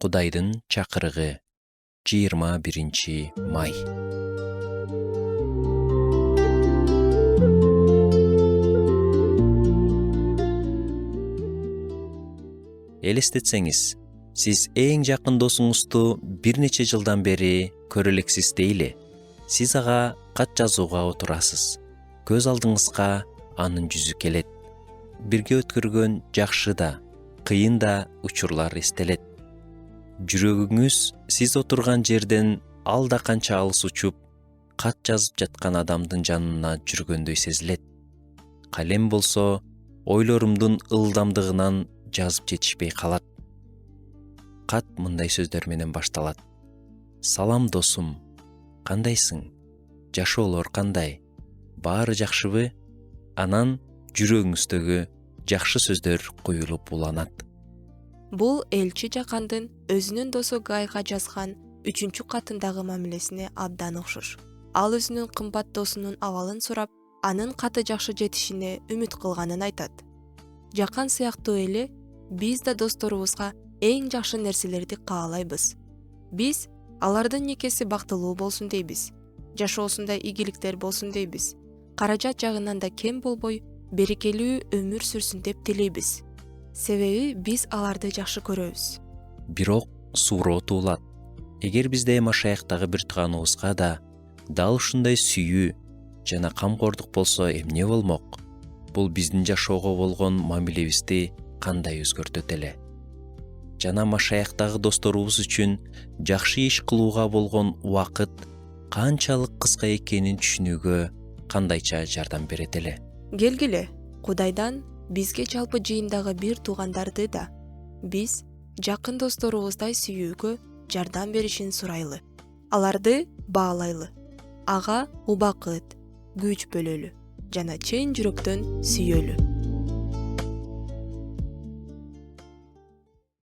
Кудайдын чакырыгы 21 май. Элестетсеңиз, сиз эң жакын досуңузду бир нече жылдан бери көрө элексиз дейли. Сиз ага кат жазууга отурасыз. Көз алдыңызга анын жүзү келет. Бирге өткөргөн жакшы да, кыйын да учурлар эстелет. Жүрөгүңүз сиз отурган жерден алда канча алыс учуп, кат жазып жаткан адамдын жанына жүргөндөй сезилет. Калем болсо ойлорумдун ылдамдыгынан жазып жетишпей калат. Кат мындай сөздөр менен башталат. Салам досум, кандайсың? Жашоолор кандай? Баары жакшыбы? Анан жүрөгүңүздөгү жакшы сөздөр куюлуп уланат. Бул элчи Жакандын өзүнүн досу Гайга жазган 3-чү катындагы мамилесине абдан окшош. Ал өзүнүн кымбат досунун абалын сурап, анын каты жакшы жетишине үмүт кылганын айтат. Жакан сыяктуу эле биз да досторубузга эң жакшы нерселерди каалайбыз. Биз алардын никеси бактылуу болсун дейбиз. Жашоосунда ийгиликтер болсун дейбиз. Каражат жагынан да кем болбой, берекелүү өмүр сүрсүн деп тилейбиз. Себеби биз аларды жакшы көрөбүз. Бирок сууроо туулат. Эгер бизде машаяктагы бир тууганыбызга да дал ушундай сүйүү жана камкордук болсо эмне болмок? Бул биздин жашоого болгон мамилебизди кандай өзгөртөт эле? Жана машаяктагы досторубуз үчүн жакшы иш кылууга болгон убакыт канчалык кыска экенин түшүнүүгө кандайча жардам берет эле? Келгиле, Кудайдан бизге жалпы жыйындагы бир туугандарды да биз жакын досторубуздай сүйүүгө жардам беришин сурайлы. Аларды баалайлы. Ага убакыт, күч бөлөлү жана чын жүрөктөн сүйөлү.